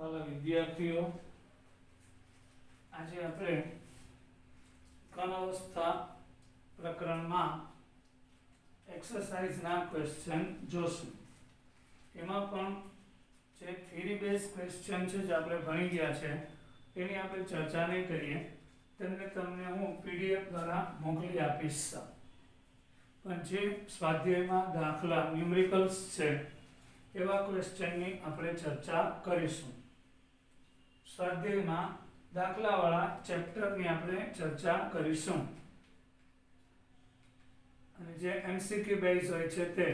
વાલા વિદ્યાર્થીઓ, આજે આપણે ઘન અવસ્થા પ્રકરણમાં એક્સરસાઇઝના ક્વેશ્ચન જોશું. એમાં પણ જે થિયરી બેઝ ક્વેશ્ચન છે જે આપણે ભણી ગયા છે એની આપણે ચર્ચા નહીં કરીએ, તમને હું પીડીએફ દ્વારા મોકલી આપીશ. પણ જે સ્વાધ્યાયમાં દાખલા ન્યુમેરિકલ્સ છે એવા ક્વેશ્ચનની આપણે ચર્ચા કરીશું. સ્વાધ્યાયમાં દાખલાવાળા ચેપ્ટરની આપણે ચર્ચા કરીશું. અને જે એમસીક્યુ બેઝ હોય છે તે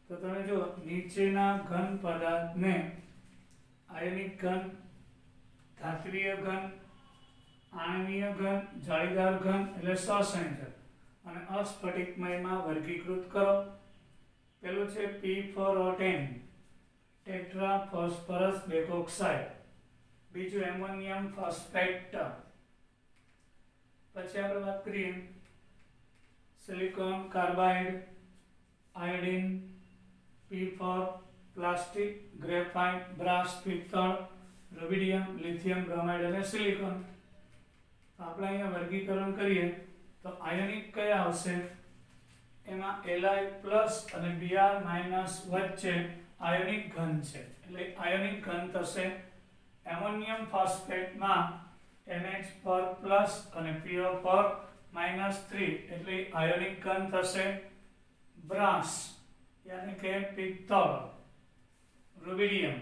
તો તમે જો નીચેના ઘન પદાર્થને આયનિક ઘન, ધાત્વીય ઘન, આણ્વીય ઘન, જાળીદાર ઘન એટલે સહસંયોજક અને અસ્ફટિકમયમાં વર્ગીકૃત કરો. પેલું છે P4O10 ટેટ્રા ફોસ્ફરસ બેકોક્સાઇડ, બીજું એમોનિયમ ફોસ્ફેટ. પછી આપણે વાત કરીએ silicon carbide, iodine, P4 plastic, graphite, brass, પિત્તળ, રૂબિડિયમ, લિથિયમ બ્રોમાઇડ અને સિલિકોન. આપણે અહીંયા વર્ગીકરણ કરીએ તો આયનિક કયા આવશે? એમાં Li+ અને Br- વચ્ચે આયનિક ઘન છે એટલે આયનિક ઘન થશે. એમોનિયમ ફોસ્ફેટમાં NH4+ અને PO4- એટલે આયનિક ઘન થશે. બ્રાસ યાની કે પિત્તળ, રૂબિડિયમ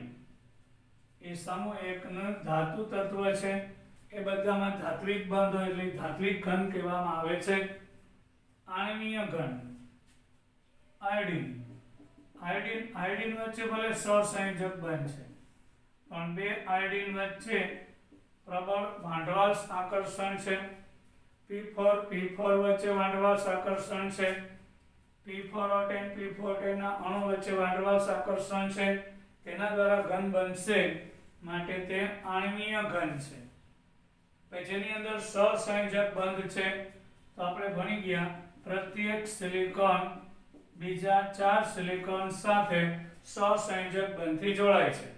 એ સમૂહ એકનું ધાતુ તત્વ છે. એ બધામાં ધાત્વિક બંધ હોય એટલે ધાત્વિક ઘન કહેવામાં આવે છે. આણ્વીય ઘન આયોડિન વચ્ચે ભલે સહસંયોજક બંધ છે પણ બે આયોડિન વચ્ચે પ્રબળ વાંઢવાસ આકર્ષણ છે. P4 વચ્ચે વાંઢવાસ આકર્ષણ છે. P4O10 ના અણુ વચ્ચે વાંઢવાસ આકર્ષણ છે. તેના દ્વારા ઘન બનશે માટે તે આણ્વીય ઘન છે. જેની અંદર સહસંયોજક બંધ છે તો આપણે ભણી ગયા પ્રત્યેક સિલિકોન બીજા 4 સિલિકોન સાથે સહસંયોજક બંધથી જોડાય છે.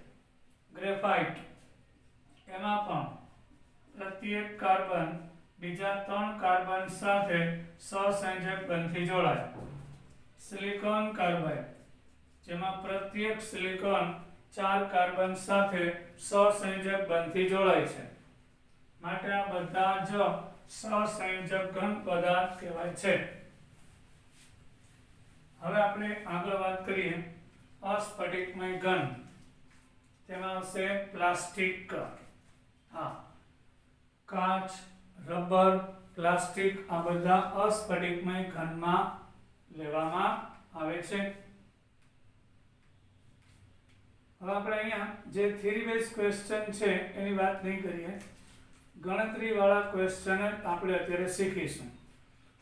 ગ્રેફાઇટ એમાં પણ પ્રત્યેક કાર્બન બીજા 3 કાર્બન સાથે સહસંયોજક બંધથી જોડાય. સિલિકોન કાર્બાઇડ જેમાં પ્રત્યેક સિલિકોન 4 કાર્બન સાથે સહસંયોજક બંધથી જોડાય છે માટે આ બધા જ સહસંયોજક ઘન પદાર્થ કહેવાય છે. હવે આપણે આગળ વાત કરીએ અસ્ફટિકમય ઘન. તેમાં આવશે પ્લાસ્ટિક, કાચ, રબર, પ્લાસ્ટિક આ બધા અસ્ફટિકમય ઘનમાં લેવામાં આવે છે. હવે આપણે અહીંયા જે થિયરી બેઝ ક્વેશ્ચન છે એની વાત નહીં કરીએ, ગણતરી વાળા ક્વેશ્ચન આપણે અત્યારે શીખીશું.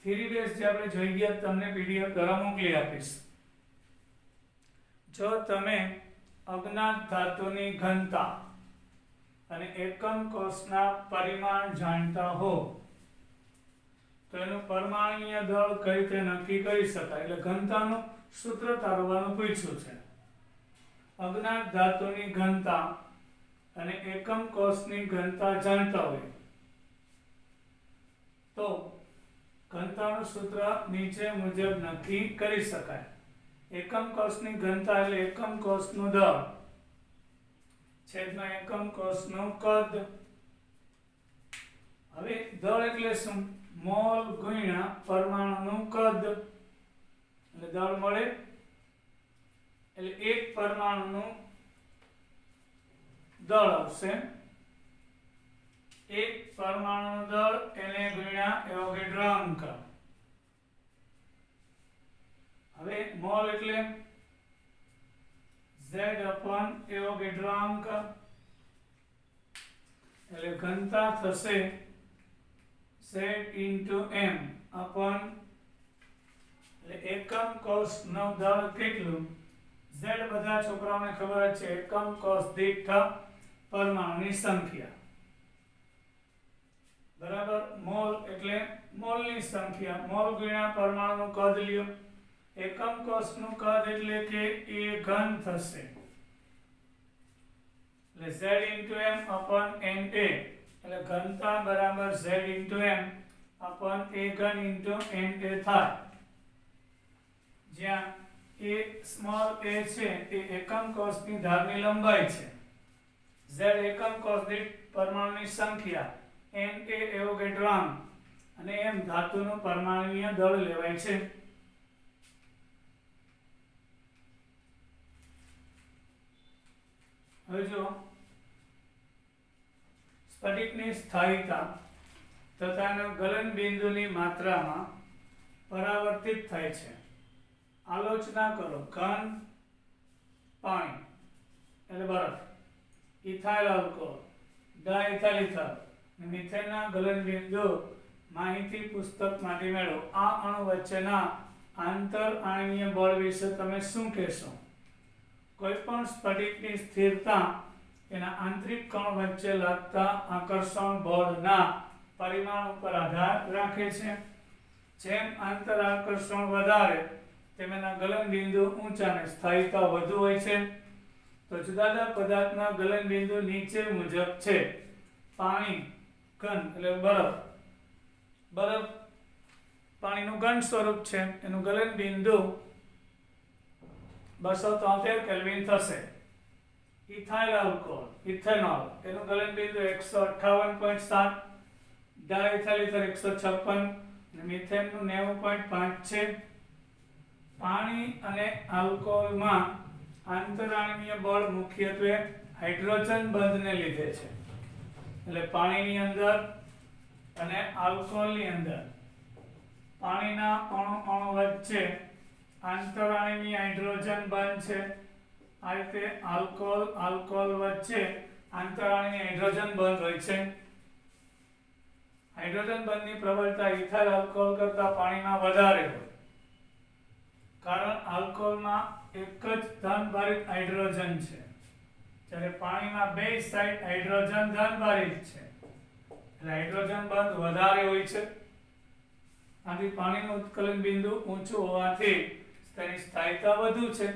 થિયરી બેઝ જે આપણે જોઈ ગયા તમને પીડીએફ દ્વારા મોકલી આપીશ. જો તમે અજ્ઞાત ધાતુની ઘનતા અને એકમ કોષના પરિમાણ જાણતા હો તો એનું પરમાણ્વીય દળ કઈ રીતે નક્કી કરી શકાય. એટલે ઘનતાનું સૂત્ર તારવવાનું પૂછ્યું છે. અજ્ઞાત ધાતુની ઘનતા અને એકમ કોષની ઘનતા જાણતા હોય તો ઘનતાનું સૂત્ર નીચે મુજબ નક્કી કરી શકાય. એકમ કોષની ઘનતા એટલે એકમ કોષનું દળ છેદમાં એકમ કોષનું કદ. હવે દળ એટલે શું? મોલ ગુણ્યા પરમાણુનું કદ એટલે દળ મળે. એટલે એક પરમાણુનું દળ આવશે. એક પરમાણુનું દળ એને ગુણ્યા એવોગેડ્રો. હવે મોલ એટલે Z/એવોગેડ્રો એટલે ઘનતા થશે Z/m એટલે એકમ કોષનું દળ કેટલું? Z બધા છોકરાઓને ખબર છે એકમ કોષ દીઠ પરમાણુની સંખ્યા બરાબર. મોલ એટલે મોલની સંખ્યા, મોલ ગુણ્યા પરમાણુનું કદ લ્યો. એકમ કોષનું કદ એટલે કે A ઘન થશે એટલે z into m upon na એટલે ઘનતા બરાબર z into m upon a ઘન into na થાય, જ્યાં a સ્મોલ a છે એ એકમ કોષની ધારની લંબાઈ છે, z એકમ કોષ દીઠ પરમાણુની સંખ્યા, na એવોગેડ્રો અને m ધાતુનું પરમાણુય દળ લેવાય છે. હવે જો સ્ફટિકની સ્થાયીતા તથા ગલન બિંદુની માત્રામાં પરાવર્તિત થાય છે. આલોચના કરો. ઘન પાણી એટલે બરફ, ઇથાઇલ આલ્કોહોલ, ડાઇથાઇલ ઇથર, મિથેનના ગલન બિંદુ માહિતી પુસ્તકમાંથી મેળવો. આ અણુ વચ્ચેના આંતર આણ્વીય બળ વિશે તમે શું કહેશો? કોઈ પણ સ્ફટિકની સ્થિરતા એના આંતરિક કણ વચ્ચે લાગતા આકર્ષણ બળના પરિમાણ ઉપર આધાર રાખે છે. જેમ આંતર આકર્ષણ વધારે તેમ એના ગલન બિંદુ ઊંચા અને સ્થાયીતા વધુ હોય છે. તો જુદા જુદા પદાર્થના ગલન બિંદુ નીચે મુજબ છે. પાણી ઘન એટલે બરફ, બરફ પાણીનું ઘન સ્વરૂપ છે, એનું ગલન બિંદુ 273 કેલ્વિન થશે. ઇથાઇલ આલ્કોહોલ, ઇથેનોલ, એનું ગલન બિંદુ 158.7, ડાઇથાઇલ ઇથર 156 અને મિથેનનું 90.5 છે. પાણી અને આલ્કોહોલમાં આંતરાણ્વીય બળ મુખ્યત્વે હાઇડ્રોજન બંધને લીધે છે. એટલે પાણીની અંદર અને આલ્કોહોલની અંદર પાણીના અણુ વચ્ચે આંતરાણ્વીય હાઇડ્રોજન બંધ છે. આ રીતે આલ્કોહોલ વચ્ચે આંતરાણ્વીય હાઇડ્રોજન બંધ હોય છે. હાઇડ્રોજન બંધની પ્રબળતા ઇથાઇલ આલ્કોહોલ કરતાં પાણીમાં વધારે હોય, કારણ આલ્કોહોલમાં એક જ ધનભારિત હાઇડ્રોજન છે, જ્યારે પાણીમાં બે સાઇડ હાઇડ્રોજન ધનભારિત છે, એટલે હાઇડ્રોજન બંધ વધારે હોય છે. આથી પાણીનું ઉત્કલન બિંદુ ઊંચું હોવાથી તેની સ્થાયીતા વધુ છે.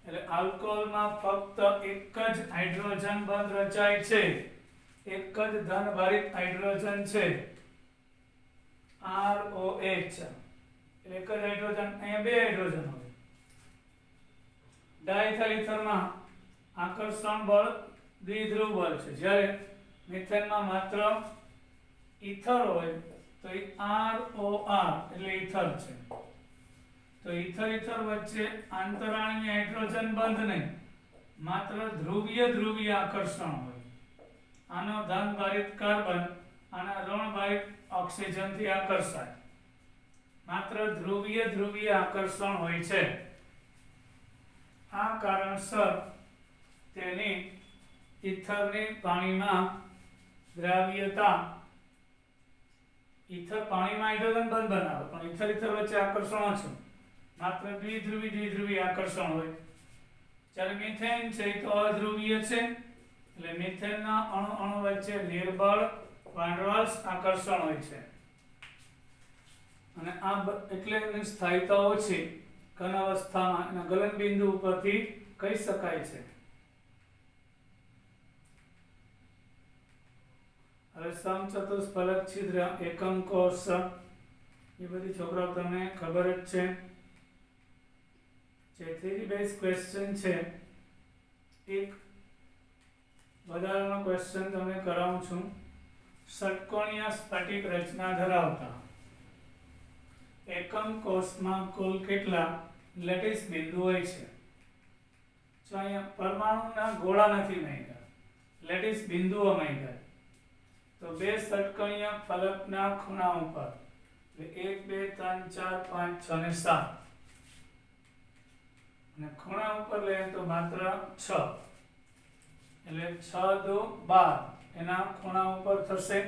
એટલે આલ્કોહોલમાં ફક્ત એક જ હાઇડ્રોજન બંધ રચાય છે, એક જ ધનભારિત હાઇડ્રોજન છે, ROH. એક જ હાઇડ્રોજન, અહીંયા બે હાઇડ્રોજન હોય. ડાઇથાઇલ ઇથરમાં આકર્ષણ બળ દ્વિધ્રુવ બળ છે, જ્યારે મિથેનમાં માત્ર ઇથર હોય તો એ ROR એટલે ઇથર છે. તો ઇથર વચ્ચે આંતરાણ્વીય હાઇડ્રોજન બંધ નહીં, માત્ર ધ્રુવીય આકર્ષણ હોય. આનો ધનભારિત કાર્બન આના ઋણભારિત ઓક્સિજનથી આકર્ષાય, માત્ર ધ્રુવીય આકર્ષણ હોય છે. આ કારણસર તેની ઇથરની પાણીમાં દ્રાવ્યતા, ઇથર પાણીમાં હાઇડ્રોજન બંધ બનાવે પણ ઇથર વચ્ચે આકર્ષણ ઓછું, માત્ર દ્વિધ્રુવી આકર્ષણ હોય. જ્યારે મિથેન છે તો અધ્રુવીય છે, એટલે મિથેનના અણુ વચ્ચે નિર્બળ વાન ડેર વાલ્સ આકર્ષણ હોય છે, અને આ એટલે એની સ્થાયીતા ઓછી ઘન અવસ્થામાં એના ગલન બિંદુ ઉપરથી કહી શકાય છે. હવે સમચતુષ્ફલક છિદ્ર, એકમ કોષ, એ બધી છોકરાઓ તમને ખબર જ છે. જે થિયરી બેઝ ક્વેશ્ચન છે, એક વધારાનો ક્વેશ્ચન તમને કરાવું છું. ષટકોણીય સ્ફટિક રચના ધરાવતા એકમ કોષમાં કુલ કેટલા લેટિસ બિંદુ હોય છે? જો અહીંયા પરમાણુના ગોળા નથી માંગ્યા, લેટિસ બિંદુઓ માંગ્યા. તો બે ષટકોણીય ફલકના ખૂણા ઉપર 1 2 3 4 5 6 અને 7, અને ખૂણા ઉપર લઈએ તો માત્ર 6, એટલે 6 2 12 એના ખૂણા ઉપર થશે.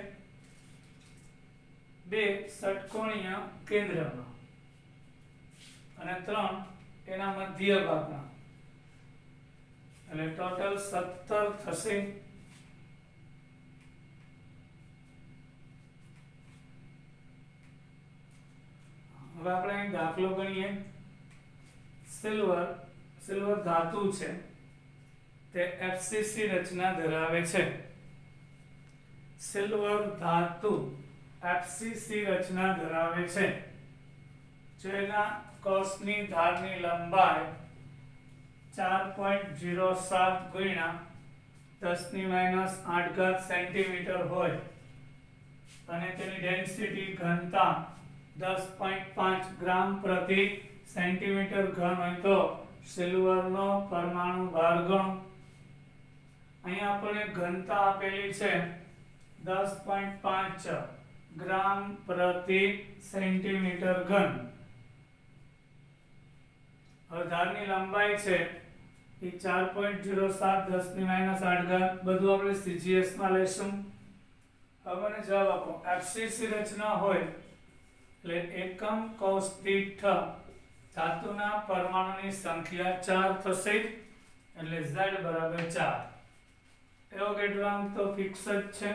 બે ષટકોણીય કેન્દ્રમાં અને 3 એના મધ્ય ભાગમાં, એટલે ટોટલ 17 થશે. હવે આપણે અહીં દાખલો ગણીએ. સિલ્વર ધાતુ છે, તે FCC રચના ધરાવે છે. સિલ્વર ધાતુ FCC રચના ધરાવે છે, જેના કોષની ધારની લંબાઈ 4.07 ગુણ્યા 10⁻⁸ સેન્ટીમીટર હોય અને તેની ડેન્સિટી ઘનતા 10.5 ગ્રામ પ્રતિ સેન્ટીમીટર ઘન હોય તો સિલ્વરનો પરમાણુ ભાર ગણો. અહીંયા આપણને ઘનતા આપેલી છે 10.5 ગ્રામ પ્રતિ સેન્ટીમીટર ઘન. હવે ધારની લંબાઈ છે એ 4.07 10⁻⁸ બધું આપણે CGS માં લેશું. હવે મને જવાબ આપો. FCC રચના હોય એટલે એકમ કોષ દીઠ ધાતુના પરમાણુની સંખ્યા 4 થશે, એટલે Z બરાબર 4. એવોગેડ્રો તો ફિક્સ જ છે.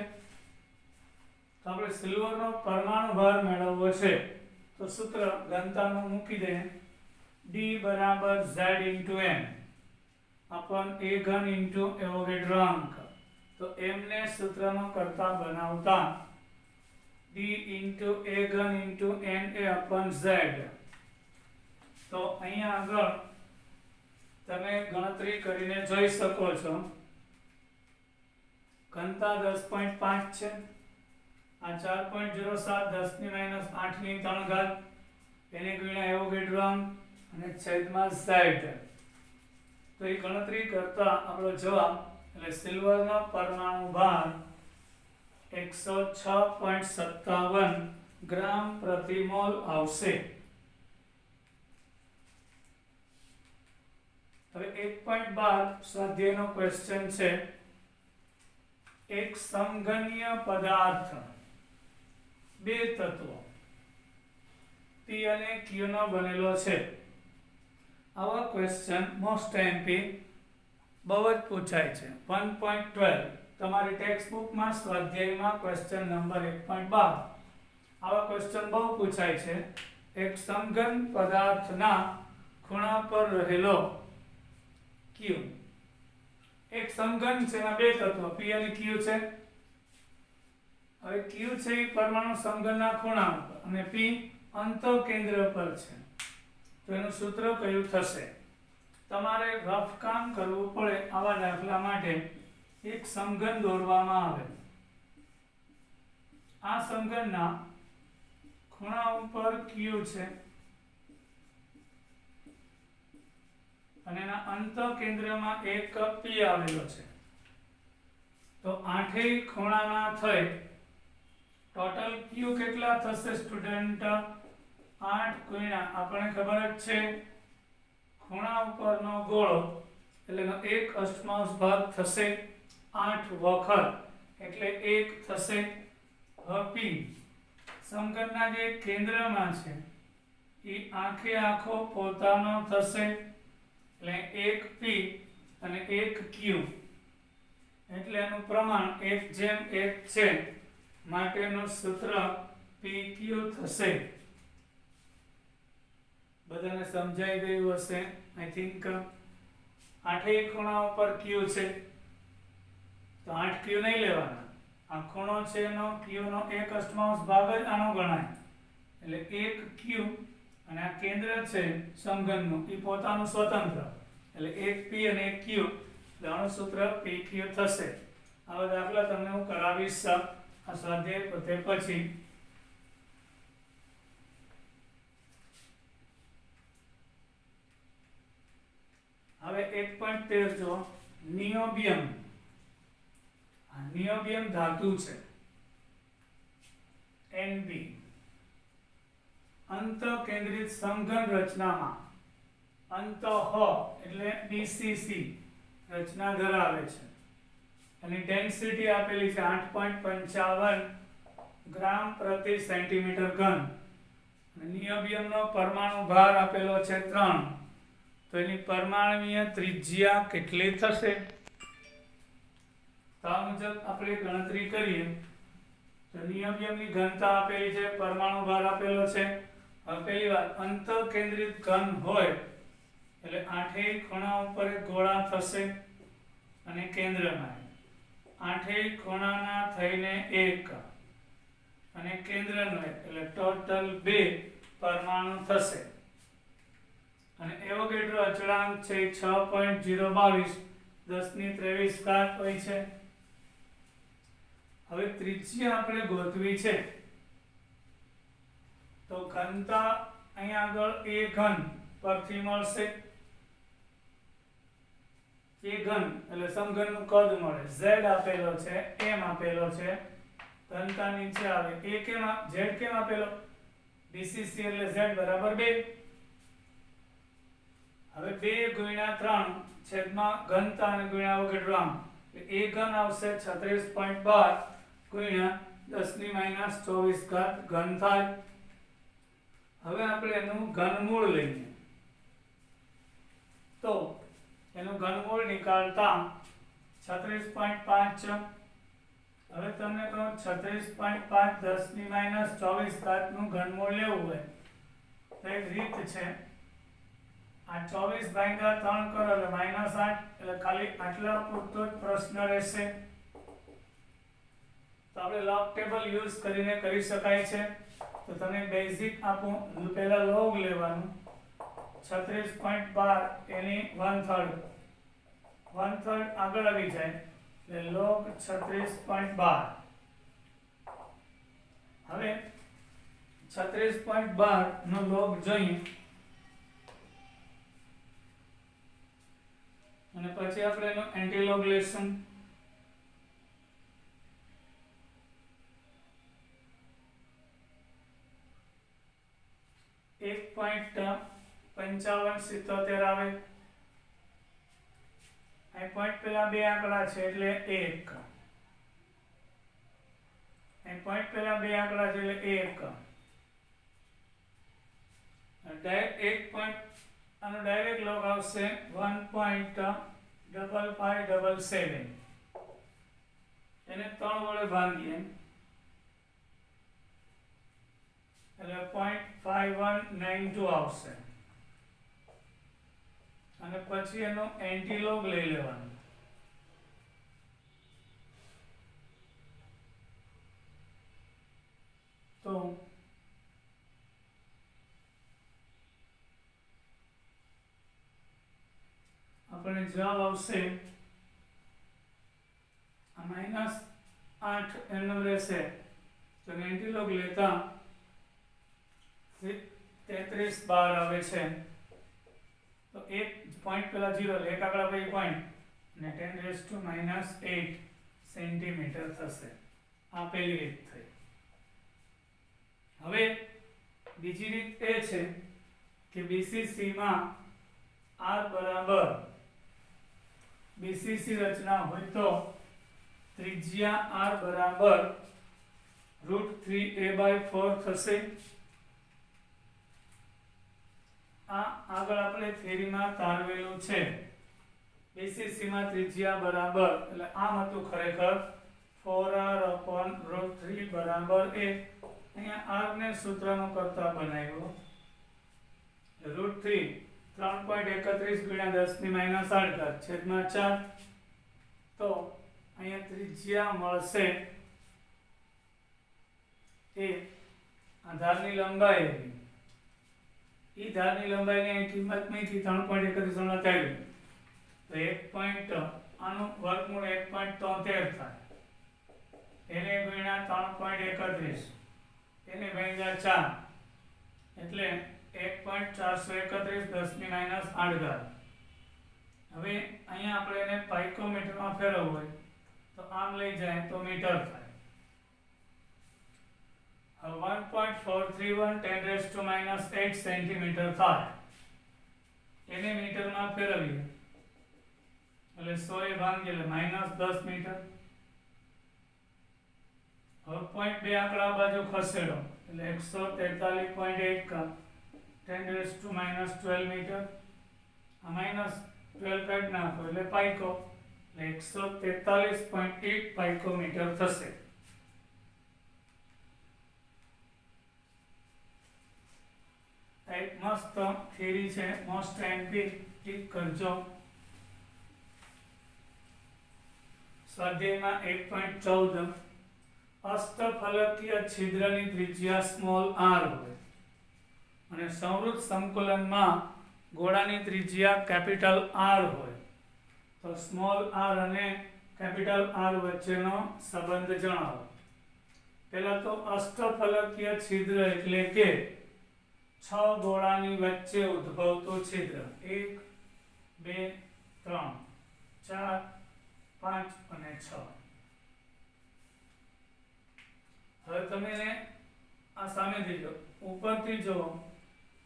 તો આપણે સિલ્વરનો પરમાણુ ભાર મેળવવો છે તો સૂત્ર ઘનતાનું મૂકી દે. D બરાબર Z into m upon a ઘન into એવોગેડ્રો. તો m ને સૂત્રનો કરતા બનાવતા D into a ઘન into n a upon z. તો અહીંયા આગળ તમે ગણતરી કરીને જોઈ શકો છો. ઘનતા 10.5 છે, આ 4.07 10⁻⁸ એને ગુણ્યા એવોગેડ્રો અને છેદમાં z. તો એ ગણતરી કરતા આપણો જવાબ એટલે સિલ્વરનો પરમાણુ ભાર 106.57 ગ્રામ પ્રતિ મોલ આવશે. હવે 1.12 સ્વાધ્યાયનો ક્વેશ્ચન છે. એક સમઘનીય પદાર્થ બે તત્વો P અને Q નો બનેલો છે. આવા ક્વેશ્ચન મોસ્ટ એમપી બહુ જ પૂછાય છે. 1.12 તમારી ટેક્સ્ટ બુકમાં સ્વાધ્યાયમાં ક્વેશ્ચન નંબર 1.12 આવા ક્વેશ્ચન બહુ પૂછાય છે. એક સમઘન પદાર્થના ખૂણા પર રહેલો Q, એક સમઘન છે એના બે તત્વો P અને Q છે. હવે Q છે એ પરમાણુ સમઘનના ખૂણા પર અને P અંતઃકેન્દ્ર પર છે. તો એનું સૂત્ર કયું થશે? તમારે રફ કામ કરવું પડે. આવા દાખલા માટે એક સમઘન દોરવામાં આવે. આ સમઘનના ખૂણા ઉપર Q છે અને એના અંતઃકેન્દ્રમાં એક P આવેલો છે. તો આઠેય ખૂણાના થઈ ટોટલ Q કેટલા થશે સ્ટુડન્ટ? 8 ગુણ્યા આપણને ખબર જ છે ખૂણા ઉપરનો ગોળો એટલે એનો 1/8 ભાગ થશે 8 વખત એટલે 1 થશે. હવે P સમઘનના જે કેન્દ્રમાં છે એ આખે આખો પોતાનો થશે એટલે 1 P અને 1 Q એટલે એનું પ્રમાણ 1:1 છે. માટેનું સૂત્ર PQ થશે. બધાને સમજાઈ ગયું હશે આઈ થિંક. આઠેય ખૂણા ઉપર Q છે તો 8Q નહીં લેવાના. આ ખૂણો છે એનો Q નો 1/8 ભાગ જ આનો ગણાય એટલે 1Q અને આ કેન્દ્ર છે સમઘનનું એ પોતાનું સ્વતંત્ર એટલે 1P અને 1Q એટલે આનું સૂત્ર PQ થશે. આવા દાખલા તમને હું કરાવીશ આ સ્વાધ્યાય પતે પછી. હવે 1.13 જો નિયોબિયમ. આ નિયોબિયમ ધાતુ છે Nb. અંતઃકેન્દ્રિત સમઘન રચનામાં અંતઃ એટલે BCC રચના ધરાવે છે. અને ડેન્સિટી આપેલી છે 8.55 ગ્રામ પ્રતિ સેન્ટીમીટર ઘન. નિયોબિયમનો પરમાણુ ભાર આપેલો છે 3. તો એની પરમાણુય ત્રિજ્યા કેટલી થશે? તો આ મુજબ આપણે ગણતરી કરીએ તો નિયોબિયમની ઘનતા આપેલી છે, પરમાણુ ભાર આપેલો છે. હવે પહેલી વાત અંતઃકેન્દ્રિત ઘન હોય એટલે આઠેય ખૂણા ઉપર એક ગોળા થશે અને કેન્દ્રમાં 8 ખૂણાના થઈને 1 અને કેન્દ્રનો 1 એટલે ટોટલ 2 પરમાણુ થશે અને એવોગેડ્રો અચળાંક છે 6.022 10^23 હોય છે. હવે ત્રિજ્યા આપણે ગોતવી છે તો ઘનતા અહીંયા આગળ a ઘન પરથી મળશે. a ઘન એટલે સમઘનનું કદ મળે. z આપેલો છે, m આપેલો છે, ઘનતા નીચે આવે. a કેમ z કેમ આપેલો? bcc એટલે z બરાબર 2. હવે 2 ગુણ્યા 3 છેદમાં ઘનતા અને ગુણ્યા અવગેડ્રાંક એટલે a ઘન આવશે 36.12 ગુણ્યા 10^-24 ઘન થાય. હવે આપણે એનું ઘનમૂળ લઈએ તો એનું ઘનમૂળ નીકાળતા 36.5 હવે તમને કહું 36.5 10^-24 નું ઘનમૂળ લેવું હોય તો એક રીત છે. આ 24/3 કરો એટલે -8 એટલે ખાલી આટલા પૂરતો જ પ્રશ્ન રહેશે. તો આપણે લોગ ટેબલ યુઝ કરીને કરી શકાય છે. તો તમે બેઝિક આપો. પહેલા લોગ લેવાનું 36.12 એની 1/3 આગળ આવી જાય એટલે લોગ 36.12. હવે 36.12 નો લોગ જોઈએ અને પછી આપણે એનો એન્ટીલોગ લેશું. એક 1.5577 આવે. આ પોઈન્ટ પેલા બે આંકડા છે એટલે 1. આ પોઈન્ટ પેલા બે આંકડા છે એટલે 1. એક પોઈન્ટ આનો ડાયરેક્ટ લોગ આવશે 1.5577. એને 3 વડે ભાગીએ એટલે 0.5192 આવશે અને પછી એનો એન્ટીલોગ લઈ લેવાનો. તો આપણે જવાબ આવશે આ -8 એનો રહેશે તો એન્ટીલોગ લેતા 33/12 આવે છે. તો એક પોઈન્ટ પેલા 0 એટલે એક આંકડા પછી પોઈન્ટ અને 10⁻⁸ સેન્ટીમીટર થશે. આ પહેલી રીત થઈ. હવે બીજી રીત એ છે કે BCC માં R બરાબર BCC રચના હોય તો ત્રિજ્યા R બરાબર √3a/4 થશે. આ આગળ આપણે થિયરીમાં તારવેલું છે. BCC માં ત્રિજ્યા બરાબર એટલે આમ હતું ખરેખર 4r/√3 બરાબર a. અહીંયા r ને સૂત્રનો કરતા બનાવ્યો √3 3.31 ગુણ્યા 10^-8 છેદમાં 4. તો અહીંયા ત્રિજ્યા મળશે એ આધારની લંબાઈ ઈ ધારની લંબાઈની કિંમત મૂકી 3.31 ગણતરી તો 1. આનું વર્ગમૂળ 1.73 થાય. એને ગુણ્યા 3.31 એને ભાગ્યા 4 એટલે 1.431 10^-8. હવે અહીંયા આપણે એને પાઇકોમીટરમાં ફેરવવું હોય તો આમ લઈ જાય તો મીટર થાય. 1.431 10⁻8 સેન્ટીમીટર થાય. એને મીટરમાં ફેરવીએ એટલે 100 એ ભાંગીએ એટલે -10 મીટર. હવે પોઈન્ટ બે આંકડા બાજુ ખસેડો એટલે 143.1 10⁻12 મીટર. આ -12 કાઢી નાખો એટલે પાઇકો એટલે 143.1 પાઇકોમીટર થશે. એક મસ્ત થિયરી છે. મોસ્ટ એમપી ટીક કરજો. સ્વાધ્યાયમાં 1.14 અષ્ટફલકીય છિદ્રની ત્રિજ્યા સ્મોલ r હોય અને સંવૃત સંકલનમાં ગોળાની ત્રિજ્યા કેપિટલ R હોય તો સ્મોલ r અને કેપિટલ R વચ્ચેનો સંબંધ જણાવો. પહેલા તો અષ્ટફલકીય છિદ્ર એટલે કે 6 ગોળાની વચ્ચે ઉદ્ભવતું છિદ્ર 1 2 3 4 5 અને 6. હવે તમે આ સામેથી જો ઉપરથી જો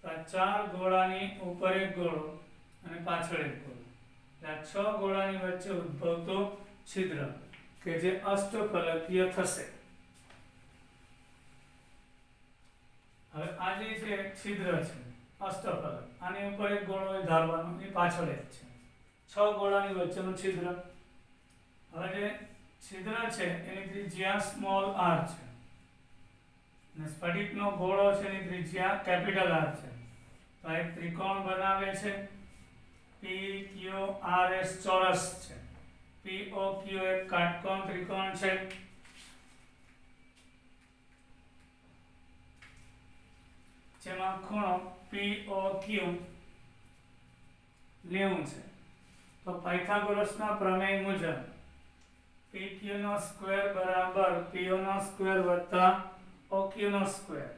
તો 4 ગોળાની ઉપર એક ગોળો અને પાછળ એક ગોળો, એટલે 6 ગોળાની વચ્ચે ઉદ્ભવતો છિદ્ર કે જે અષ્ટફલકીય થશે. હવે આ જે છે છિદ્ર છે અષ્ટફલક, આની ઉપર એક ગોળો ધારવાનો, એ પાછળ એક છે 6 ગોળાની વચ્ચેનું છિદ્ર. હવે જે છિદ્ર છે એની ત્રિજ્યા સ્મોલ r છે અને સ્ફટિકનો ગોળો છે એની ત્રિજ્યા કેપિટલ R છે. તો એક ત્રિકોણ બનાવે છે PQRS ચોરસ છે. POQ એક કાટકોણ ત્રિકોણ છે. જેમાં ખૂણો POQ 90 છે. તો પાયથાગોરસના પ્રમેય મુજબ PQ નો સ્ક્વેર બરાબર PO નો સ્ક્વેર વત્તા OQ નો સ્ક્વેર.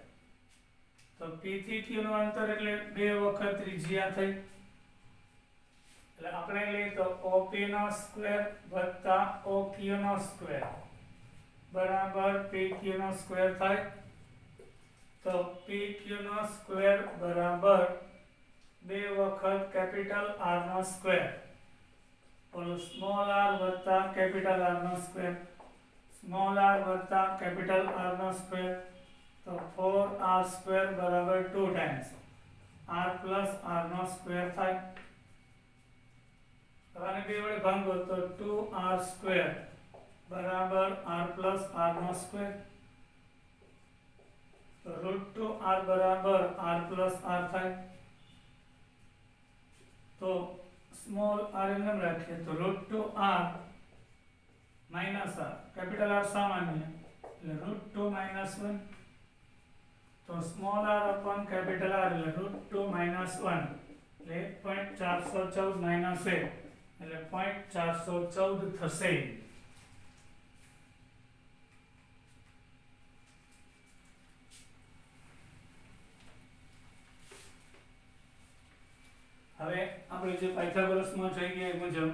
તો P થી Q નું અંતર એટલે 2 વખત ત્રિજ્યા થઈ, એટલે આપણે લઈએ તો OP નો સ્ક્વેર વત્તા OQ નો સ્ક્વેર બરાબર PQ નો સ્ક્વેર થાય. તો PQ નો સ્ક્વેર બરાબર 2 વખત કેપિટલ R નો સ્ક્વેર, ઓલો સ્મોલ r વત્તા કેપિટલ R નો સ્ક્વેર, સ્મોલ r વત્તા કેપિટલ R નો સ્ક્વેર. તો 4r સ્ક્વેર બરાબર 2 ટાઈમ્સ r પ્લસ r નો સ્ક્વેર થાય. આને બે વડે ભાંગો તો 2r સ્ક્વેર બરાબર r પ્લસ r નો સ્ક્વેર. તો √2r બરાબર r પ્લસ r થાય. તો સ્મોલ r એમ રાખીએ તો √2r minus r, capital R સામાન્ય એટલે √2 માઇનસ 1. તો small r upon capital R એટલે √2 માઇનસ 1 એટલે 0.414 માઇનસ 1 એટલે 0.414 થશે. હવે આપણે જે પાયથાગોરસમાં જોઈએ એ મુજબ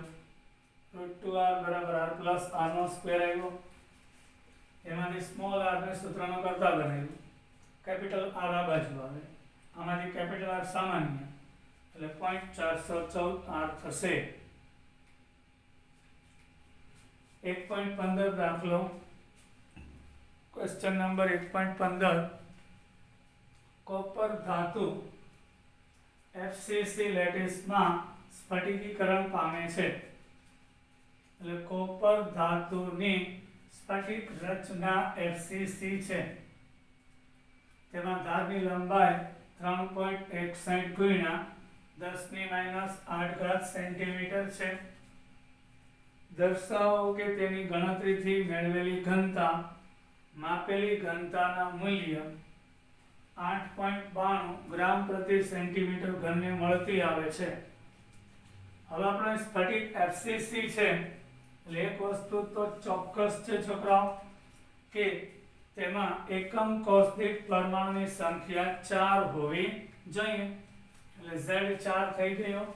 √2r બરાબર r પ્લસ r નો સ્ક્વેર આવ્યો. એમાંથી સ્મોલ r ને સૂત્રનો કરતા બનાવ્યું, કેપિટલ R આ બાજુ આવે, આમાંથી કેપિટલ R સામાન્ય એટલે 0.414 r થશે. 1.15 દાખલો, ક્વેશ્ચન નંબર 1.15. કોપર ધાતુ FCC લેટિસમાં સ્ફટિકીકરણ પામે છે. એટલે કોપર ધાતુની સ્ફટિક રચના FCC છે. તેમાં ધારની લંબાઈ 3.61 ગુણ્યા 10⁻8 સેન્ટીમીટર છે. દર્શાવો કે તેની ગણતરીથી મેળવેલી ઘનતા માપેલી ઘનતાના મૂલ્ય 8.92 ગ્રામ પ્રતિ સેન્ટીમીટર ઘનને મળતી આવે છે. હવે આપણે સ્ફટિક FCC છે એટલે એક વસ્તુ તો ચોક્કસ છે છોકરાઓ કે તેમાં એકમ કોષ દીઠ પરમાણુની સંખ્યા 4 હોવી જોઈએ. એટલે Z 4 થઈ ગયો.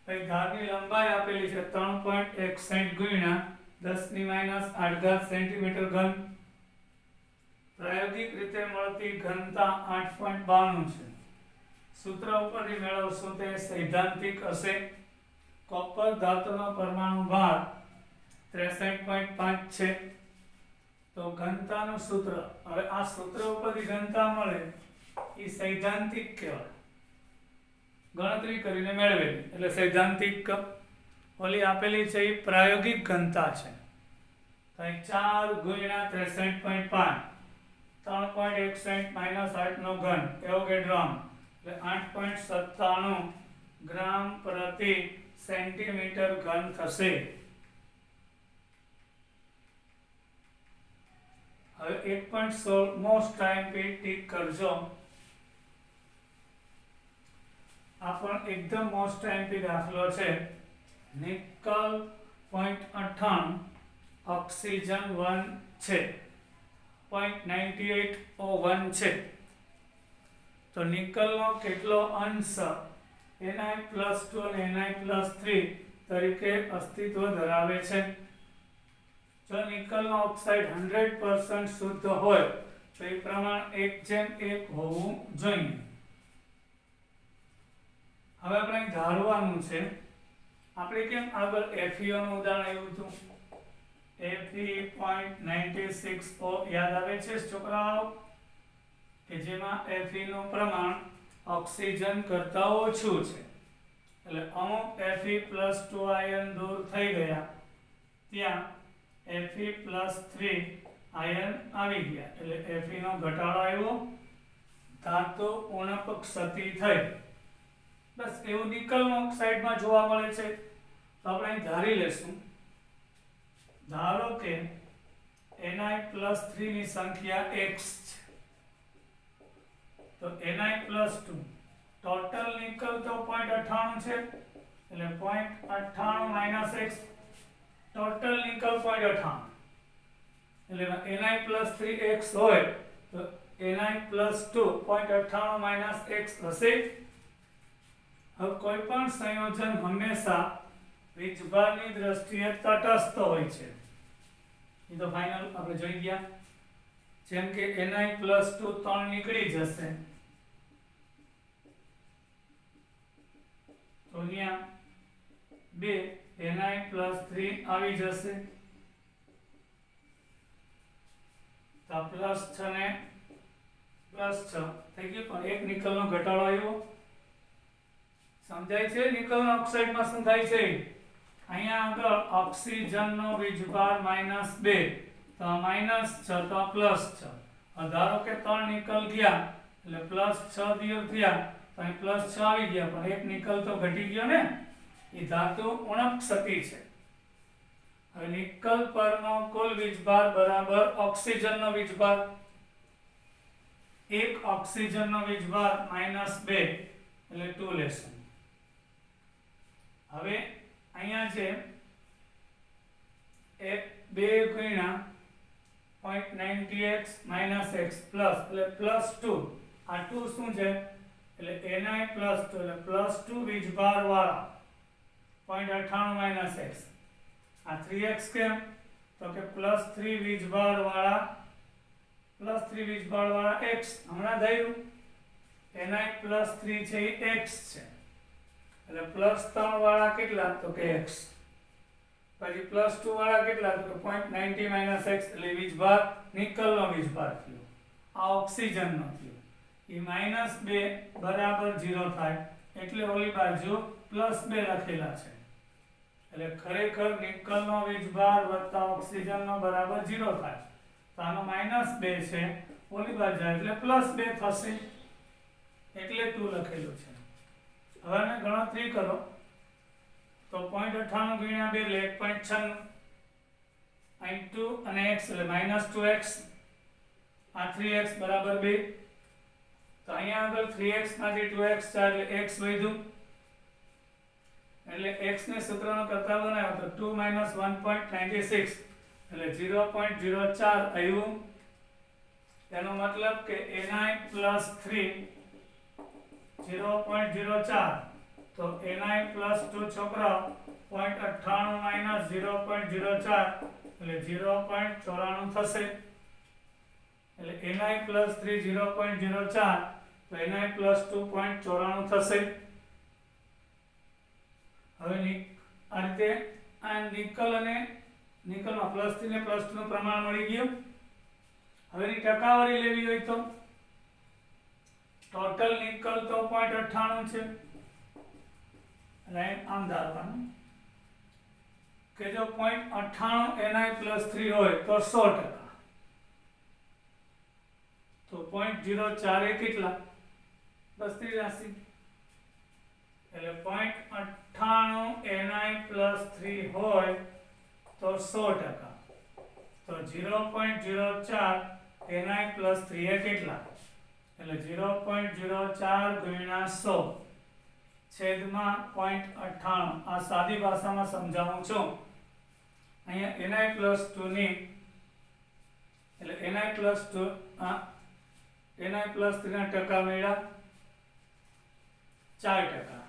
પછી ધારની લંબાઈ આપેલી છે 3.61 ગુણ્યા 10⁻8 સેન્ટીમીટર ઘન. પ્રાયોગિક રીતે મળતી ઘનતા 8.92 છે. સૂત્ર ઉપરથી મેળવશું તે સૈદ્ધાંતિક હશે. કોપર ધાતુનો પરમાણુ ભાર 63.5 છે. તો ઘનતાનું સૂત્ર, હવે આ સૂત્ર ઉપરથી ઘનતા મળે એ સૈદ્ધાંતિક કહેવાય, ગણતરી કરીને મેળવેલી એટલે સૈદ્ધાંતિક. ઓલી આપેલી છે એ પ્રાયોગિક ઘનતા છે. તો 4 ગુણ્યા 63.5 3.61 માઇનસ 8 નો ઘન એવોગેડ્રો એટલે 8.97 ગ્રામ પ્રતિ સેન્ટીમીટર ઘન થશે. હવે 1.16 મોસ્ટ આઈએમપી ટીક કરજો. આ પણ એકદમ મોસ્ટ આઈએમપી દાખલો છે. નિકલ 0.98, ઓક્સિજન 1 છે, 0.9801 છે. તો નિકલનો કેટલો અંશ Ni+2 અને Ni+3 તરીકે અસ્તિત્વ ધરાવે છે? જો નિકલનો ઓક્સાઇડ 100% શુદ્ધ હોય તો એ પ્રમાણ 1:1 હોવું જોઈએ. હવે આપણે ધારવાનું છે. આપણે કેમ આગળ FeO નું ઉદાહરણ આવ્યું હતું? Fe.96O યાદ આવે છે છોકરાઓ? કે જેમાં Fe નું પ્રમાણ ઓક્સિજન કરતા ઓછું છે. એટલે અમુક Fe+2 આયન દૂર થઈ ગયા, ત્યાં Fe+3 આયન આવી ગયા, એટલે Fe નો ઘટાડો આવ્યો, ધાતુ ઉણપ ક્ષતિ થઈ. બસ એવું નિકલ ઓક્સાઇડમાં જોવા મળે છે. તો આપણે અહીં ધારી લેશું. ધારો કે Ni+3 ની સંખ્યા x છે, તો Ni+2 ટોટલ નિકલ તો 0.98 છે, એટલે 0.98 - x, ટોટલ નિકલ 0.98, એટલે Ni+3 x હોય તો Ni+2 0.98 - x હશે. હવે કોઈ પણ સંયોજન હંમેશા વીજભારની દ્રષ્ટિએ તટસ્થ હોય છે. એ તો ફાઇનલ આપણે જોઈ ગયા. જેમ કે Ni+2 3 નીકળી જશે તો અહીંયા 2 Ni+3 આવી જશે. તો +6 ને +6 થઈ ગયું, પણ એક નિકલનો ઘટાડો આવ્યો. સમજાય છે? નિકલના ઓક્સાઇડમાં શું થાય છે? અહીંયા આગળ ઓક્સિજનનો વીજભાર -2, તો -6 તો +6. ધારો કે 3 નિકલ ગયા એટલે +6 દૂર થયા, તો અહીં +6 આવી ગયા, પણ એક નિકલ તો ઘટી ગયો ને. એ ધાતુ ઉણપ ક્ષતિ છે. હવે નિકલ પરનો કુલ વીજભાર બરાબર ઓક્સિજનનો વીજભાર. એક ઓક્સિજનનો વીજભાર -2 એટલે 2 લેશું. હવે અહીંયા છે 2 ગુણ્યા 0.98x - x પ્લસ એટલે +2. આ 2 શું છે? એટલે Ni+2 એટલે +2 વીજભાર વાળા 0.98 - x. આ 3x કેમ? તો કે +3 વીજભાર વાળા x. હમણાં ધાર્યું Ni+3 છે એ x છે, એટલે +3 વાળા કેટલા? તો કે x. પછી +2 વાળા કેટલા? તો 0.90 - x, એટલે વીજભાર નિકલનો વીજભાર થયો. આ ઓક્સિજનનો થયો. એ -2 બરાબર 0 થાય, એટલે ઓલી બાજુ +2 લખેલા છે. એટલે ખરેખર નિકલનો વીજભાર વત્તા ઓક્સિજનનો બરાબર 0 થાય. તો આનો -2 છે, ઓલી બાજુ જાય એટલે +2 થશે, એટલે 2 લખેલું છે. હવે આને ગણતરી કરો તો 0.98 ગુણ્યા 2 એટલે 1.96, અહીં 2 અને x એટલે -2x, આ 3x બરાબર 2. તો અહીંયા આગળ 3x માંથી 2x જાય એટલે x વધ્યું, એટલે x ને સૂત્રનો કરતા બનાવ્યો તો 2 - 1.96 એટલે 0.04 આવ્યું. તેનો મતલબ કે Ni+3 0.04, તો Ni+2 છોકરાઓ 0.98 - 0.04 એટલે 0.94 થશે. એટલે Ni+3 0.04, તો Ni+2 0.94 થશે. હવે આ રીતે આ નિકલ અને નિકલમાં +3 ને +2 નું પ્રમાણ મળી ગયું. હવે એની ટકાવારી લેવી હોય તો ટોટલ નિકલ તો 0.98 છે, લાઈન આમ ધારવાનું કે જો 0.98 Ni+3 હોય તો 100%, તો 0.04 એ કેટલા? બસ 83. એટલે 0.98 તો 100%. તો 0.04 ni પ્લસ 3 એ કેટલા? એટલે 0.04 ગુણ્યા 100 છેદમાં 0.98. આ સાદી ભાષામાં સમજાવું છું. અહીંયા ni પ્લસ 2 ની એટલે ni પ્લસ 2 ni પ્લસ 3 ના ટકા મળ્યા 4%.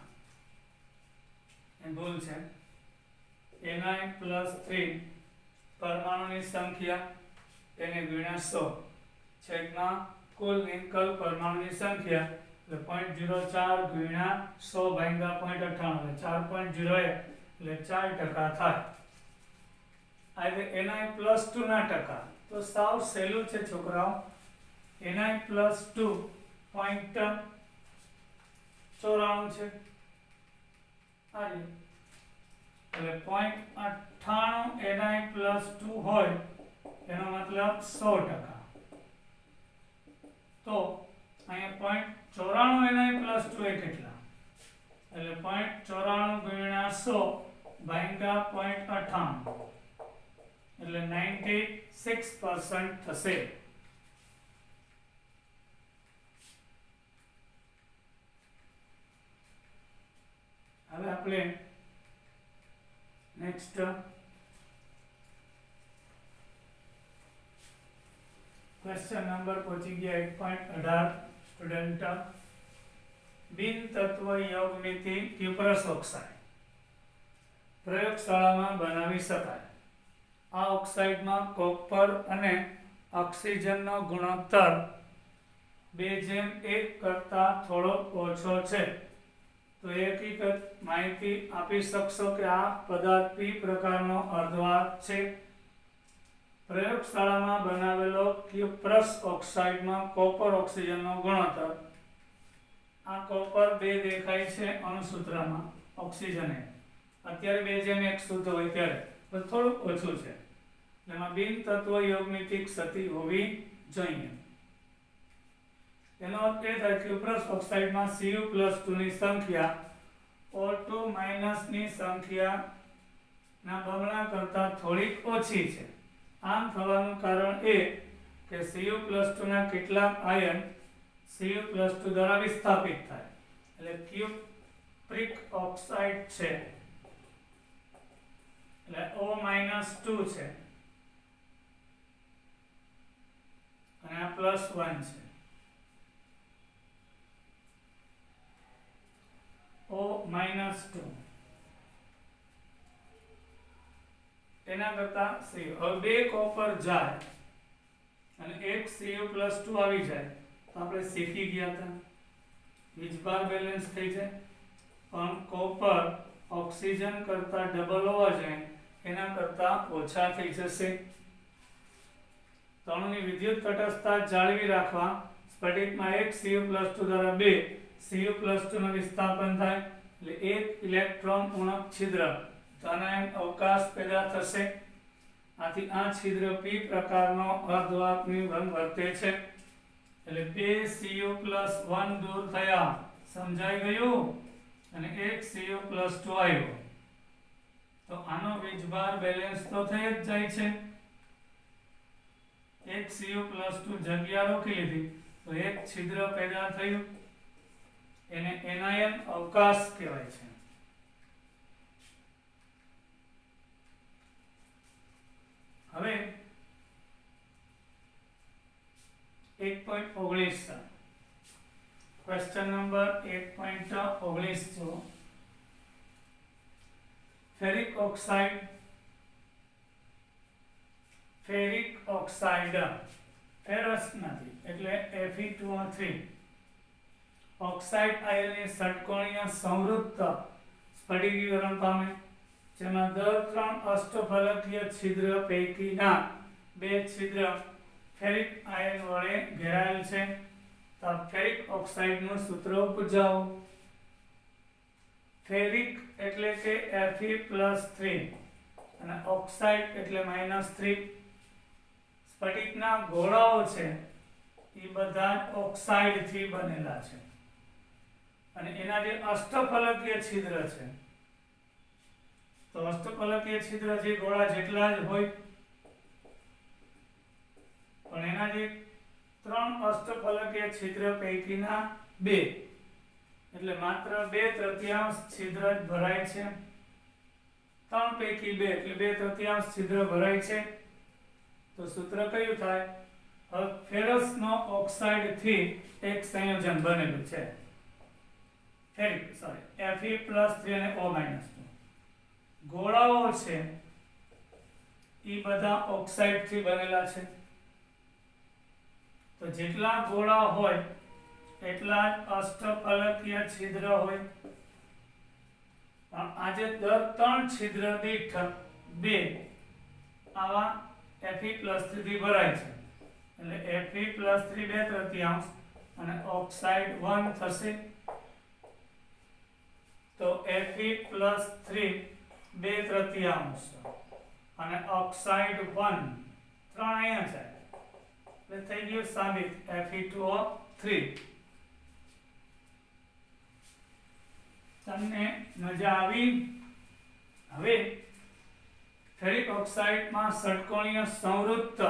એ ભૂલ છે. ni પ્લસ 3 પરમાણુની સંખ્યા તેને ગુણ્યા 100 છેદમાં કુલ નિકલ પરમાણુની સંખ્યા એટલે 0.04 ગુણ્યા 100 ભાગ્યા 0.98 એટલે 4.01 એટલે 4% થાય. હવે ni પ્લસ 2 ના ટકા તો સાવ સહેલું છે છોકરાઓ. ni પ્લસ 2 0.94 છે. આ એટલે 0.98 ni પ્લસ 2 હોય એનો મતલબ 100%. તો અહીંયા 0.94 ni પ્લસ 2 એ કેટલા? એટલે 0.94 ગુણ્યા 100 ભાગ્યા 0.98 એટલે 96% થશે. હવે આપણે નેક્સ્ટ ક્વેશ્ચન નંબર પહોંચી ગયા 1.18. સ્ટુડન્ટ, બિન તત્વ યોગનીથી ક્યુપ્રસ ઓક્સાઇડ પ્રયોગશાળામાં બનાવી શકાય. આ ઓક્સાઇડમાં કોપર અને ઓક્સિજનનો ગુણોત્તર 2:1 કરતા થોડો ઓછો છે. તો એ હકીકત માહિતી આપી શકશો કે આ પદાર્થ પી પ્રકારનો અર્ધવાહક છે. પ્રયોગશાળામાં બનાવેલો ક્યુપ્રસ ઓક્સાઇડમાં કોપર ઓક્સિજનનો ગુણોત્તર, આ કોપર 2 દેખાય છે અણુસૂત્રમાં, ઓક્સિજન અત્યારે 2:1 શુદ્ધ હોય ત્યારે પણ થોડુંક ઓછું છે. એમાં બિન તત્વ યોગનીતિ ક્ષતિ હોવી જોઈએ. એનો અર્થ એ થાય કે ક્યુપ્રસ ઓક્સાઇડમાં Cu+2 ની સંખ્યા O2- ની સંખ્યાના બમણા કરતાં થોડીક ઓછી છે. આમ થવાનું કારણ એ કે Cu+2 ના કેટલાક આયન Cu+2 દ્વારા વિસ્થાપિત થાય એટલે ક્યુપ્રિક ઓક્સાઇડ છે એટલે O-2 છે અને આ +1 છે. O-2 એના કરતા હવે 2 કોપર જાય અને એક Cu+2 આવી જાય તો આપણે શીખી ગયા હતા વીજભાર બેલેન્સ થઈ જાય. પણ કોપર ઓક્સિજન કરતા ડબલ હોવા જોઈએ એના કરતા ઓછા થઈ જશે. તણુની વિદ્યુત તટસ્થતા જાળવી રાખવા સ્ફટિકમાં એક Cu+2 દ્વારા 2 Cu+2 નું વિસ્થાપન થાય એટલે એક ઇલેક્ટ્રોન ઉણપ છિદ્ર ધનાયન અવકાશ પેદા થશે. આથી આ છિદ્ર p પ્રકારનો અર્ધવાહકની જેમ વર્તે છે એટલે 2 Cu+1 દૂર થયા. સમજાઈ ગયું? અને એક Cu+2 આવ્યો તો આનો વીજભાર બેલેન્સ તો થઈ જ જાય છે. એક Cu+2 જગ્યા રોકી લીધી તો એક છિદ્ર પેદા થયું, એને એનાયન અવકાશ કહેવાય છે. હવે 1.19 ક્વેશ્ચન નંબર 1.19 જો ફેરિક ઓક્સાઇડ ફેરસ નથી એટલે Fe2O3 ઓક્સાઇડ આયનની ષટકોણીય સંવૃત્ત સ્ફટિકીકરણ પામે, જેમાં દર 3 અષ્ટફલકીય છિદ્ર પૈકીના 2 છિદ્ર ફેરિક આયન વડે ઘેરાયેલ છે. તો ફેરિક ઓક્સાઇડનું સૂત્ર ઉપજાવો. ફેરિક એટલે કે Fe+3 અને ઓક્સાઇડ એટલે -3. સ્ફટિકના ગોળાઓ છે એ બધા ઓક્સાઇડ થી બનેલા છે અને એના જે અષ્ટફલકીય છિદ્ર છે તો અષ્ટફલકીય છિદ્ર જે ગોળા જેટલા જ હોય, પણ એના જે 3 અષ્ટફલકીય છિદ્ર પૈકીના 2, એટલે માત્ર 2/3 છિદ્ર જ ભરાય છે. 3 પૈકી 2 એટલે 2/3 છિદ્ર ભરાય છે. તો સૂત્ર કયું થાય? હવે ફેરસનો ઓક્સાઇડ થી એક સંયોજન બનેલું છે, Fe+3 અને O-2. ગોળાઓ છે એ બધા ઓક્સાઇડ થી બનેલા છે. તો જેટલા ગોળા હોય એટલા જ અષ્ટફલકીય છિદ્ર હોય. પણ આજે દર 3 છિદ્ર દીઠ 2 આવા Fe+3 થી ભરાય છે. એટલે Fe+3 2/3 અને ઓક્સાઇડ 1 થશે. તો Fe+3 2/3 અને ઓક્સાઇડ 1 3 અહીંયા છે, એટલે થઈ ગયું સાબિત Fe2O3. તમને મજા આવી? હવે ફેરિક ઓક્સાઇડમાં ષટકોણીય સંવૃત્ત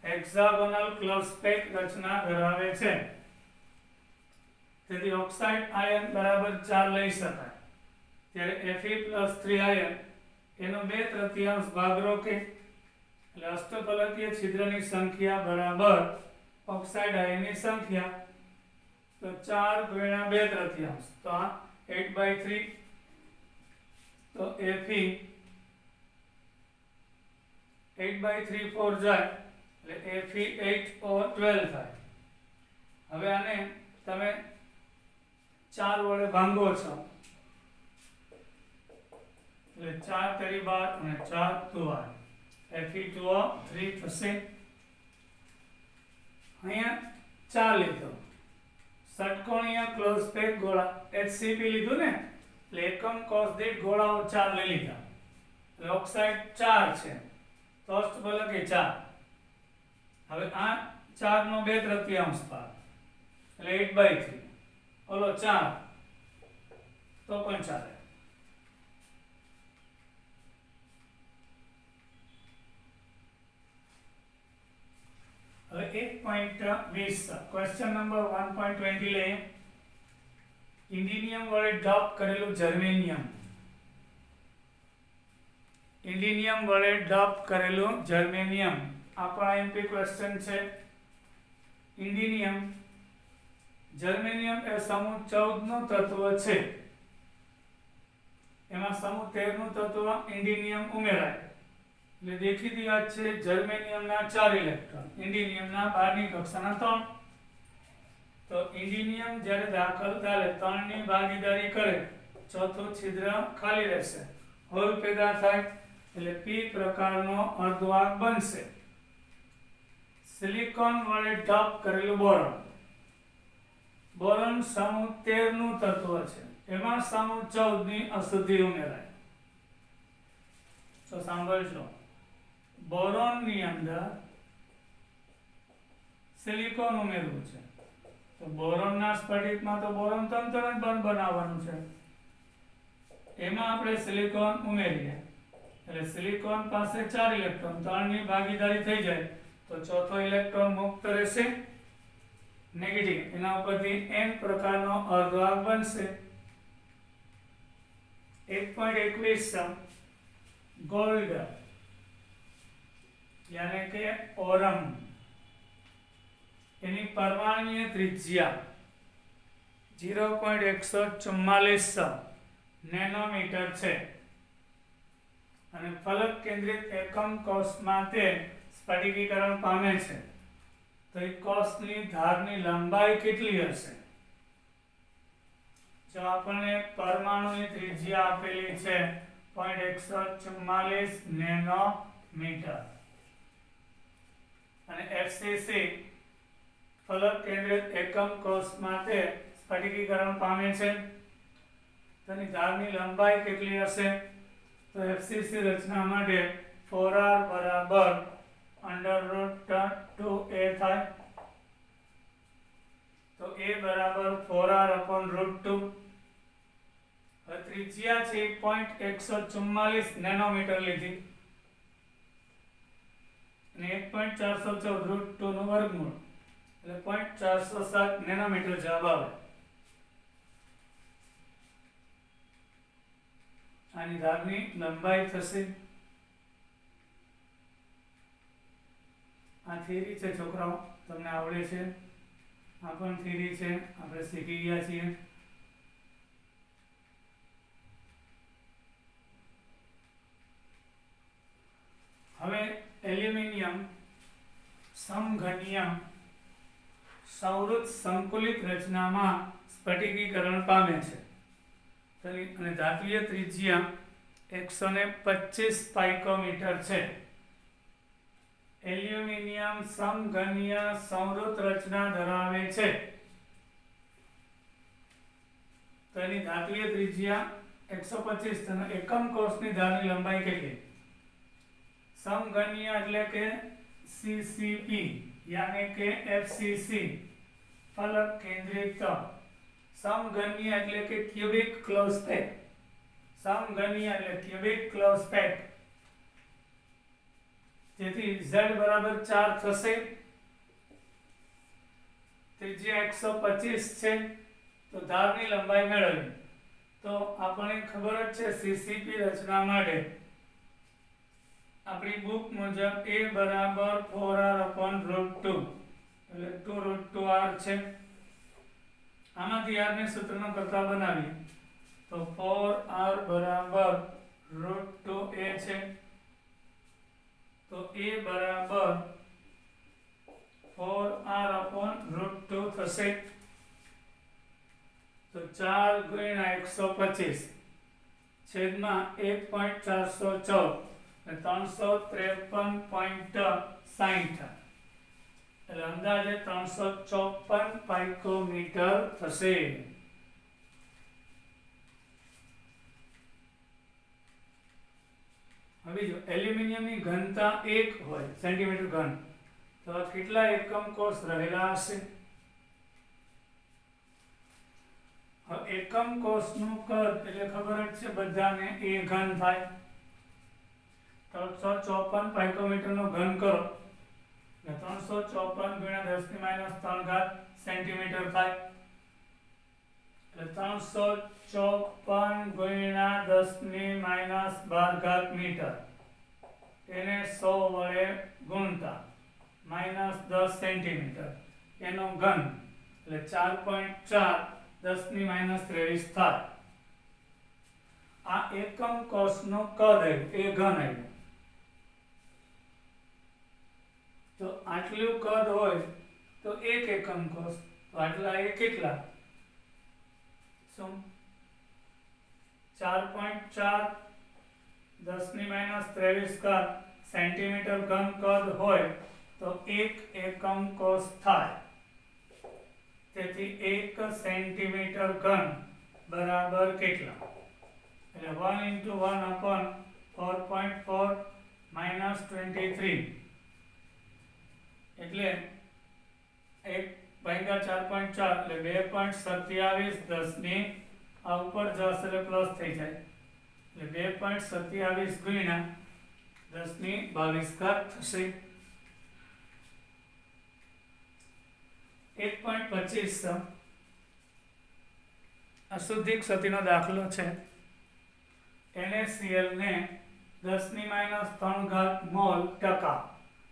હેક્સાગોનલ ક્લોઝ પેક રચના ધરાવે છે. તેથી ઓક્સાઇડ આયન બરાબર 4 લઈ શકાય. ત્યારે Fe+3 આયન એનો 2/3 ભાગ રોકે, એટલે અષ્ટફલકીય છિદ્રની સંખ્યા બરાબર ઓક્સાઇડ આયનની સંખ્યા. તો 4 × 2/3 તો આ 8/3. તો Fe 8/3 4 જાય એટલે Fe8O12 થાય. હવે આને તમે 4 વડે ભાંગો છો એટલે 4 તેરી 12 અને 4 × 8 Fe2O3 થશે. અહીંયા 4 લીધો, ષટકોણીય ક્લોઝ પેક ગોળા HCP લીધું ને, એટલે એકમ કોષ દીઠ ગોળાઓ 4 લઈ લીધા. એટલે ઓક્સાઇડ 4 છે તો અષ્ટફલકીય 4. હવે આ 4 નો 2/3 ભાગ એટલે 8/3. ઓલો 4 તો પણ ચાલે. હવે 1.20 ક્વેશ્ચન નંબર 1.20 લઈએ. ઇન્ડિનિયમ વડે ડોપ કરેલું જર્મેનિયમ. ઇન્ડિનિયમ વડે ડોપ કરેલું જર્મેનિયમ આપણા એમપી ક્વેશ્ચન છે. ઇન્ડિનિયમ જર્મેનિયમ એ સમૂહ 14 નું તત્વ છે. એમાં સમૂહ 13 નું તત્વ ઇન્ડિનિયમ ઉમેરાય. એટલે દેખીતી વાત છે, જર્મેનિયમના 4 ઇલેક્ટ્રોન, ઇન્ડિનિયમના 12ની કક્ષાના 3. તો ઇન્ડિનિયમ જ્યારે દાખલ થાય 3 ની ભાગીદારી કરે, ચોથું છિદ્ર ખાલી રહેશે, હોલ પેદા થાય, એટલે P પ્રકારનો અર્ધવાહક બનશે. સિલિકોન વડે ડોપ કરેલું બોરોન. બોરોન સમૂહ 13 નું તત્વ છે, એમાં સમૂહ 14 ની અશુદ્ધિ ઉમેરાય. તો સાંભળજો, બોરોન ની અંદર સિલિકોન ઉમેરવું છે. તો બોરોનના સ્ફટિકમાં તો બોરોન તંત્ર જ બનાવવાનું છે, એમાં આપણે સિલિકોન ઉમેરીએ એટલે સિલિકોન પાસે 4 ઇલેક્ટ્રોન, 3 ની ભાગીદારી થઈ જાય તો ચોથો ઇલેક્ટ્રોન મુક્ત રહેશે, નેગેટિવ. એના ઉપરથી N પ્રકારનો અર્ધવાહક બનશે. 1.21 ગોલ્ડ यानी के ओरम એની પરમાણ્વીય ત્રિજ્યા 0.144 નેનોમીટર છે અને ફલક કેન્દ્રિત એકમ કોષમાં તે સ્ફટિકીકરણ પામે છે. તો એ કોષની ધારની લંબાઈ કેટલી હશે? જો આપણને પરમાણુની ત્રિજ્યા આપેલી છે 0.144 નેનોમીટર અને FCC ફલક કેન્દ્રિત એકમ કોષ માટે સ્ફટિકીકરણ પામે છે. તેની ધારની લંબાઈ કેટલી હશે? તો FCC રચના માટે 4r બરાબર √2a થાય. તો a બરાબર 4r/√2. હવે ત્રિજ્યા છે 1.144 નેનોમીટર લીધી અને 1.414 √2 નું વર્ગમૂળ એટલે 0.407 નેનોમીટર જવાબ આવે. આની ધારની લંબાઈ થશે, આ થિયરી છે છોકરાઓ, તમને આવડે છે, આ પણ થિયરી છે, આપણે શીખી ગયા છીએ. હવે એલ્યુમિનિયમ સમઘનીય સંવૃત સંકુલિત રચનામાં સ્ફટિકીકરણ પામે છે અને ધાતુય ત્રિજ્યા 125 પાઇકોમીટર છે. એલ્યુમિનિયમ સમઘનીય સંવૃત રચના ધરાવે છે તો એની ધાતુય ત્રિજ્યા 125 અને એકમ કોષની ધારની લંબાઈ કેટલી? समघनीय એટલે કે CCP यानी કે FCC ફલક કેન્દ્રિત. સમઘનીય એટલે કે ક્યુબિક ક્લોઝ પેક. સમઘનીય એટલે ક્યુબિક ક્લોઝ પેક. જેથી Z બરાબર 4 થશે. ત્રિજ્યા 125 છે તો ધારની લંબાઈ મેળવવી તો આપણને ખબર જ છે CCP રચના માટે આપણી બુક મુજબ A બરાબર 4r/√2 એટલે 2√2r છે. આમાંથી r ને સૂત્રનો કરતા બનાવીએ તો 4r બરાબર √2a છે તો A બરાબર 4r/√2 થશે. તો 4 ગુણ્યા 125 છેદમાં 1.414 353.60 એટલે અંદાજે 354 પાઇકોમીટર થશે. હવે જો એલ્યુમિનિયમની ઘનતા 1 હોય સેન્ટીમીટર ઘન તો કેટલા એકમ કોષ રહેલા હશે? હવે એકમ કોષનું કદ એટલે ખબર જ છે બધાને A ઘન થાય. 354 પાઇકોમીટર નો ઘન કરો એટલે 354 ગુણ્યા 10⁻³ સેન્ટીમીટર થાય એટલે 354 ગુણ્યા 10⁻12 મીટર એને 100 વડે ગુણતા -10 સેન્ટીમીટર એનો ઘન એટલે 4.4 10⁻23 થાય. આ એકમ કોષનો કદ એ ઘન આવ્યું. તો આટલું કદ હોય તો એક એકમ કોષ તો આટલા એ કેટલા? શું 4.4 10⁻23 સેન્ટીમીટર ઘન કદ હોય તો એક એકમ કોષ થાય. તેથી 1 સેન્ટીમીટર ઘન બરાબર કેટલા? એટલે 1 × 1/4.4 -23 એટલે 1/4.4 એટલે 2.27 10 આ ઉપર જશે એટલે પ્લસ થઈ જાય એટલે 2.27 ગુણ્યા 10⁻22 થશે. 1.25 અશુદ્ધિ ક્ષતિનો દાખલો છે. NaCl ને 10⁻³ મોલ ટકા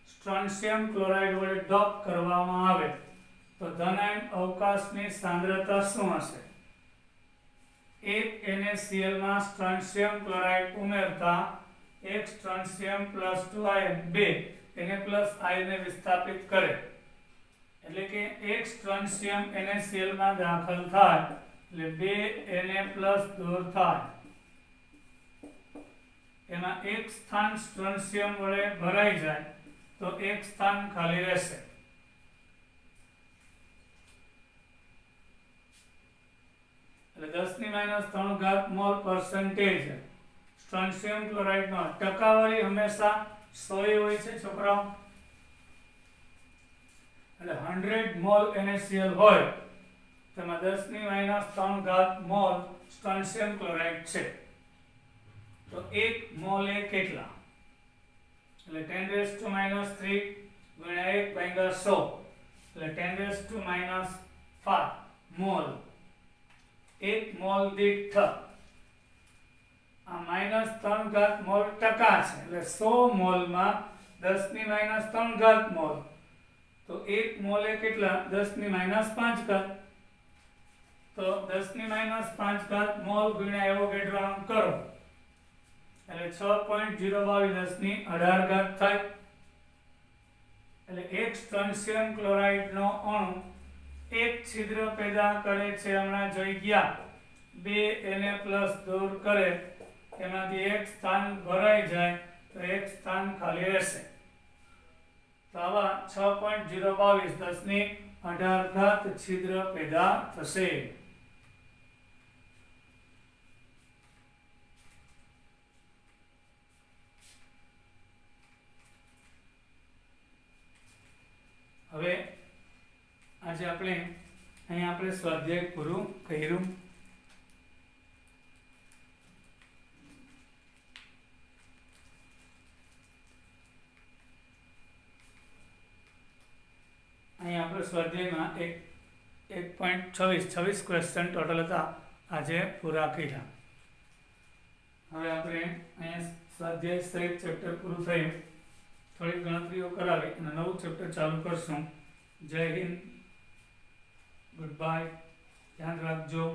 સ્ટ્રોન્શિયમ ક્લોરાઇડ વડે ડોપ કરવામાં આવે તો ધનાયન અવકાશની સાંદ્રતા શું હશે? 1 NaCl માં સ્ટ્રોન્શિયમ ક્લોરાઇડ ઉમેરતા 1 સ્ટ્રોન્શિયમ + 2 આયન 2 Na+ આયનને વિસ્થાપિત કરે એટલે કે 1 સ્ટ્રોન્શિયમ NaCl માં દાખલ થાય એટલે 2 Na+ દૂર થાય. એમાં એક સ્થાન સ્ટ્રોન્શિયમ વડે ભરાઈ જાય તો એક સ્થાન ખાલી રહેશે. એટલે 10⁻³ મોલ પર્સન્ટેજ સ્ટ્રોન્શિયમ ક્લોરાઇડ નો ટકાવારી હંમેશા 100 હોય છે છોકરાઓ. એટલે 100 મોલ NaCl હોય તેમાં 10⁻³ મોલ સ્ટ્રોન્શિયમ ક્લોરાઇડ છે. તો 1 મોલ એ કેટલા, એટલે 10⁻³ ગુણ્યા 1/100 એટલે 10⁻⁵ મોલ. 1 મોલ દીઠ આ -3 મોલ ટકા છે, એટલે 100 મોલમાં 10⁻³ મોલ. તો 1 મોલ એ કેટલા, 10⁻⁵. તો 10⁻⁵ મોલ ગુણ્યા એવોગાડ્રો અંક કરો એટલે 6.022 10⁻18 થાય. એટલે એક સ્ટ્રોન્શિયમ ક્લોરાઇડ નો અણુ એક છિદ્ર પેદા કરે છે. હમણાં જોઈ ગયા 2 Na+ દૂર કરે એમાંથી એક સ્થાન ભરાઈ જાય તો એક સ્થાન ખાલી રહેશે. તો આવા 6.022 10⁻18 છિદ્ર પેદા થશે. હવે આજે આપણે સ્વાધ્યાય પૂરું કર્યું. અહીં આપણે સ્વાધ્યાયમાં 1.26 ક્વેશ્ચન ટોટલ હતા, આજે પૂરા કર્યા. હવે આપણે અહીંયા સ્વાધ્યાય સહિત ચેપ્ટર પૂરું થયું. થોડી ગણતરીઓ કરાવી અને નવું ચેપ્ટર ચાલુ કરશું. જય હિન્દ, ગુડ બાય, ધ્યાન રાખજો.